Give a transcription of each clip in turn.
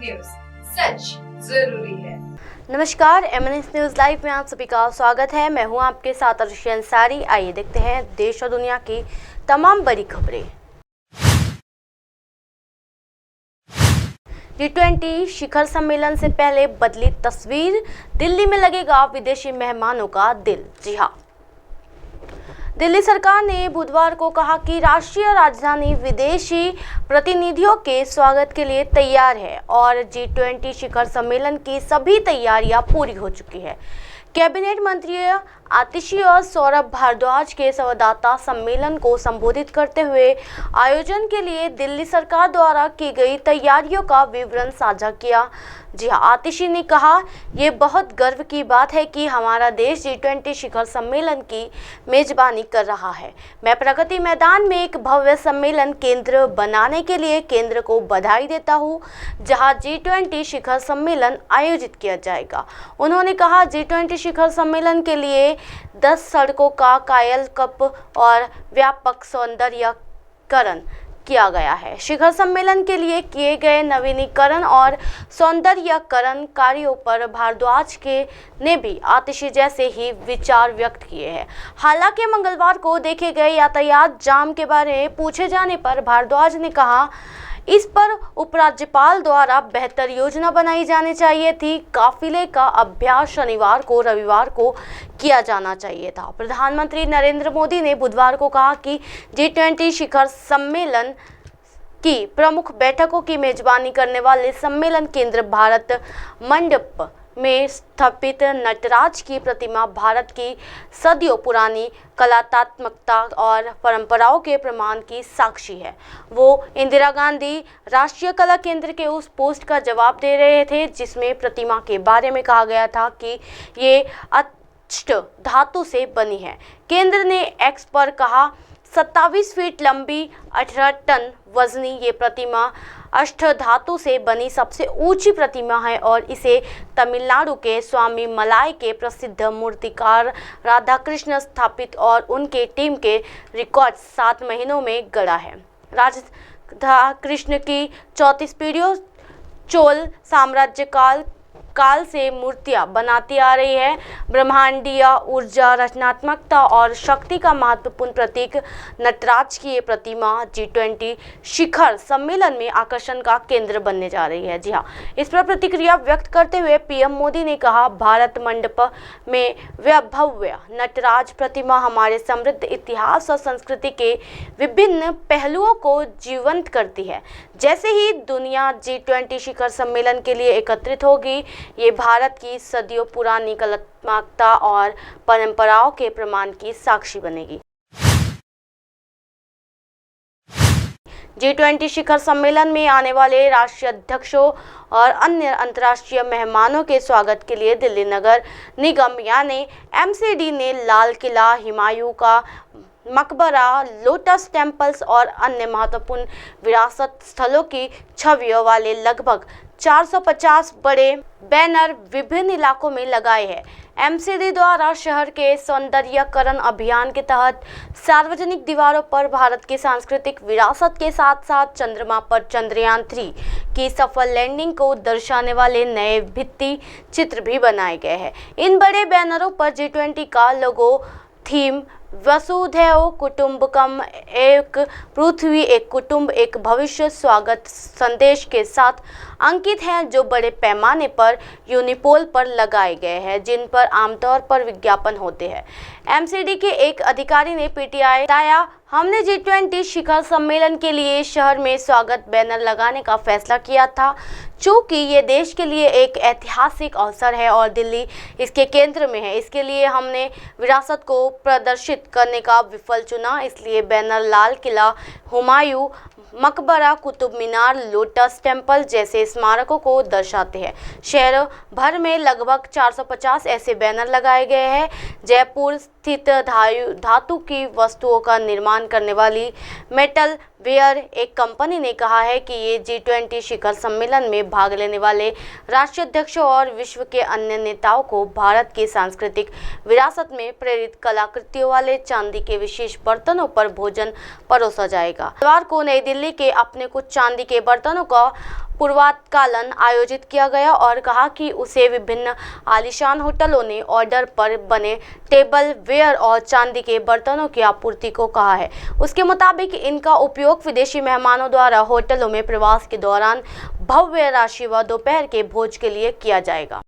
News, सच जरूरी है। नमस्कार, एमएनएस न्यूज लाइव में आप सभी का स्वागत है। मैं हूं आपके साथ अर्शी अंसारी। आइए देखते हैं देश और दुनिया की तमाम बड़ी खबरें। G20 शिखर सम्मेलन से पहले बदली तस्वीर, दिल्ली में लगेगा विदेशी मेहमानों का दिल। जी हां, दिल्ली सरकार ने बुधवार को कहा कि राष्ट्रीय राजधानी विदेशी प्रतिनिधियों के स्वागत के लिए तैयार है और G20 शिखर सम्मेलन की सभी तैयारियां पूरी हो चुकी है। कैबिनेट मंत्री आतिशी और सौरभ भारद्वाज के संवाददाता सम्मेलन को संबोधित करते हुए आयोजन के लिए दिल्ली सरकार द्वारा की गई तैयारियों का विवरण साझा किया। जी हां, आतिशी ने कहा, ये बहुत गर्व की बात है कि हमारा देश G20 शिखर सम्मेलन की मेजबानी कर रहा है। मैं प्रगति मैदान में एक भव्य सम्मेलन केंद्र बनाने के लिए केंद्र को बधाई देता हूं, जहां G20 शिखर सम्मेलन आयोजित किया जाएगा। उन्होंने कहा, G20 शिखर सम्मेलन के लिए 10 सड़कों का कायाकल्प और व्यापक सौंदर्यीकरण किया गया है। शिखर सम्मेलन के लिए किए गए नवीनीकरण और सौंदर्यीकरण कार्यों पर भारद्वाज ने भी आतिशी जैसे ही विचार व्यक्त किए हैं। हालांकि मंगलवार को देखे गए यातायात जाम के बारे में पूछे जाने पर भारद्वाज ने कहा, इस पर उपराज्यपाल द्वारा बेहतर योजना बनाई जानी चाहिए थी। काफिले का अभ्यास शनिवार को रविवार को किया जाना चाहिए था। प्रधानमंत्री नरेंद्र मोदी ने बुधवार को कहा कि G20 शिखर सम्मेलन की प्रमुख बैठकों की मेजबानी करने वाले सम्मेलन केंद्र भारत मंडप में स्थापित नटराज की प्रतिमा भारत की सदियों पुरानी कलात्मकता और परंपराओं के प्रमाण की साक्षी है। वो इंदिरा गांधी राष्ट्रीय कला केंद्र के उस पोस्ट का जवाब दे रहे थे जिसमें प्रतिमा के बारे में कहा गया था कि ये अष्ट धातु से बनी है। केंद्र ने एक्स पर कहा, 27 फीट लंबी 18 टन वजनी ये प्रतिमा अष्ट धातु से बनी सबसे ऊंची प्रतिमा है और इसे तमिलनाडु के स्वामी मलाई के प्रसिद्ध मूर्तिकार राधाकृष्ण स्थापित और उनके टीम के रिकॉर्ड 7 महीनों में गढ़ा है। राधाकृष्ण की 34 पीढ़ियों चोल साम्राज्य काल से मूर्तियां बनाती आ रही है। ब्रह्मांडीय ऊर्जा, रचनात्मकता और शक्ति का महत्वपूर्ण प्रतीक नटराज की ये प्रतिमा G20 शिखर सम्मेलन में आकर्षण का केंद्र बनने जा रही है। जी हाँ, इस पर प्रतिक्रिया व्यक्त करते हुए पीएम मोदी ने कहा, भारत मंडप में भव्य नटराज प्रतिमा हमारे समृद्ध इतिहास और संस्कृति के विभिन्न पहलुओं को जीवंत करती है। जैसे ही दुनिया G20 शिखर सम्मेलन के लिए एकत्रित होगी, ये भारत की सदियों पुरानी कलात्मकता और परंपराओं के प्रमाण की साक्षी बनेगी। G20 शिखर सम्मेलन में आने वाले राष्ट्रीय अध्यक्षों और अन्य अंतर्राष्ट्रीय मेहमानों के स्वागत के लिए दिल्ली नगर निगम यानी MCD ने लाल किला, हुमायूं का मकबरा, लोटस टेम्पल्स और अन्य महत्वपूर्ण विरासत स्थलों की छवियों वाले लगभग 450 बड़े बैनर विभिन्न इलाकों में लगाए हैं। MCD द्वारा शहर के सौंदर्यीकरण अभियान के तहत सार्वजनिक दीवारों पर भारत की सांस्कृतिक विरासत के साथ साथ चंद्रमा पर चंद्रयान 3 की सफल लैंडिंग को दर्शाने वाले नए भित्ति चित्र भी बनाए गए हैं। इन बड़े बैनरों पर G20 का लोगो, थीम वसुधैव कुटुंबकम, एक पृथ्वी एक कुटुंब एक भविष्य स्वागत संदेश के साथ अंकित हैं, जो बड़े पैमाने पर यूनिपोल पर लगाए गए हैं, जिन पर आमतौर पर विज्ञापन होते हैं। MCD के एक अधिकारी ने PTI बताया, हमने G20 शिखर सम्मेलन के लिए शहर में स्वागत बैनर लगाने का फैसला किया था, चूँकि ये देश के लिए एक ऐतिहासिक अवसर है और दिल्ली इसके केंद्र में है। इसके लिए हमने विरासत को प्रदर्शित करने का विकल्प चुना, इसलिए बैनर लाल किला, हुमायूं मकबरा, कुतुब मीनार, लोटस टेम्पल जैसे स्मारकों को दर्शाते हैं। शहर भर में लगभग 450 ऐसे बैनर लगाए गए हैं। जयपुर स्थित धातु की वस्तुओं का निर्माण निर्माण करने वाली मेटल वेयर एक कंपनी ने कहा है कि ये G20 शिखर सम्मेलन में भाग लेने वाले राष्ट्रीय अध्यक्षों और विश्व के अन्य नेताओं को भारत की सांस्कृतिक विरासत में प्रेरित कलाकृतियों वाले चांदी के विशेष बर्तनों पर भोजन परोसा जाएगा। बुधवार को नई दिल्ली के अपने कुछ चांदी के बर्तनों का पूर्वातकालन आयोजित किया गया और कहा कि उसे विभिन्न आलीशान होटलों ने ऑर्डर पर बने टेबल वेयर और चांदी के बर्तनों की आपूर्ति को कहा है। उसके मुताबिक इनका उपयोग विदेशी मेहमानों द्वारा होटलों में प्रवास के दौरान भव्य राशि व दोपहर के भोज के लिए किया जाएगा।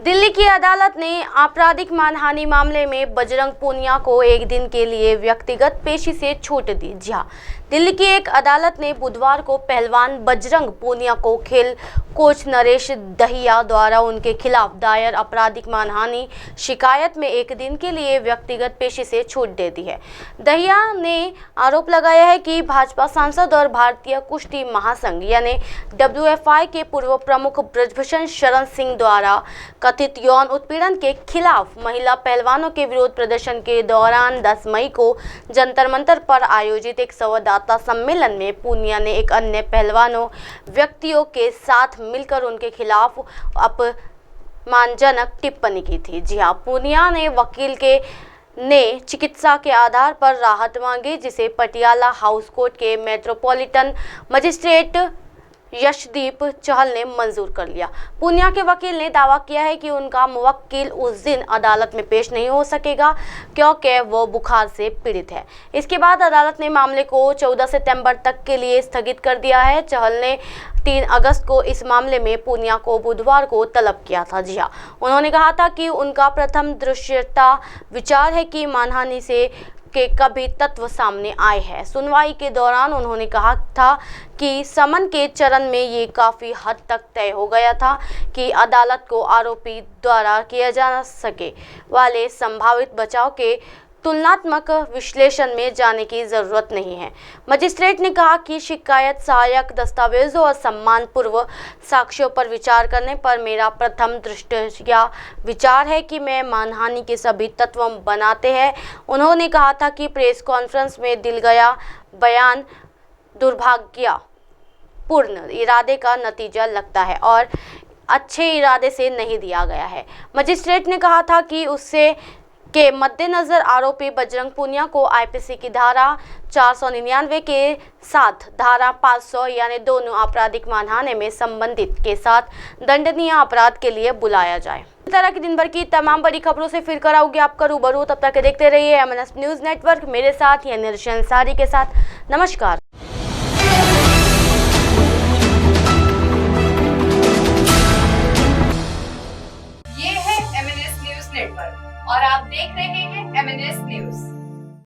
दिल्ली की अदालत ने आपराधिक मानहानि मामले में बजरंग पूनिया को एक दिन के लिए व्यक्तिगत पेशी से छूट दी। जी हां, दिल्ली की एक अदालत ने बुधवार को पहलवान बजरंग पूनिया को खेल कोच नरेश दहिया द्वारा उनके खिलाफ दायर आपराधिक मानहानि शिकायत में एक दिन के लिए व्यक्तिगत पेशी से छूट दे दी है। दहिया ने आरोप लगाया है कि भाजपा सांसद और भारतीय कुश्ती महासंघ यानी WFI के पूर्व प्रमुख ब्रजभूषण शरण सिंह द्वारा कथित यौन उत्पीड़न के खिलाफ महिला पहलवानों के विरोध प्रदर्शन के दौरान 10 मई को जंतर मंतर पर आयोजित एक संवाददाता सम्मेलन में पूनिया ने एक अन्य पहलवानों व्यक्तियों के साथ मिलकर उनके खिलाफ अपमानजनक टिप्पणी की थी। जी हां, पूनिया ने वकील ने चिकित्सा के आधार पर राहत मांगी, जिसे पटियाला हाउस कोर्ट के मेट्रोपॉलिटन मजिस्ट्रेट यशदीप चहल ने मंजूर कर लिया। पूनिया के वकील ने दावा किया है कि उनका मुवक्किल उस दिन अदालत में पेश नहीं हो सकेगा क्योंकि वो बुखार से पीड़ित है। इसके बाद अदालत ने मामले को 14 सितंबर तक के लिए स्थगित कर दिया है। चहल ने 3 अगस्त को इस मामले में पूनिया को बुधवार को तलब किया था। जी हां, उन्होंने कहा था कि उनका प्रथम दृश्यता विचार है कि मानहानि से के कभी तत्व सामने आए हैं। सुनवाई के दौरान उन्होंने कहा था कि समन के चरण में ये काफ़ी हद तक तय हो गया था कि अदालत को आरोपी द्वारा किया जा सके वाले संभावित बचाव के तुलनात्मक विश्लेषण में जाने की जरूरत नहीं है। मजिस्ट्रेट ने कहा कि शिकायत सहायक दस्तावेजों और सम्मानपूर्व साक्ष्यों पर विचार करने पर मेरा प्रथम दृष्टया विचार है कि मैं मानहानि के सभी तत्व बनाते हैं। उन्होंने कहा था कि प्रेस कॉन्फ्रेंस में दिल गया बयान दुर्भाग्यपूर्ण इरादे का नतीजा लगता है और अच्छे इरादे से नहीं दिया गया है। मजिस्ट्रेट ने कहा था कि उससे के मद्देनजर आरोपी बजरंग पूनिया को IPC की धारा 499 के साथ धारा 500 यानी दोनों आपराधिक मानहानि में संबंधित के साथ दंडनीय अपराध के लिए बुलाया जाए। इस तरह की दिन भर की तमाम बड़ी खबरों से फिर कराऊंगी आपका रूबरू। तब तक देखते रहिए MNS न्यूज नेटवर्क। मेरे साथ यानी निरशन सारी के साथ नमस्कार। ये है MNS न्यूज नेटवर्क और आप देख रहे हैं MNS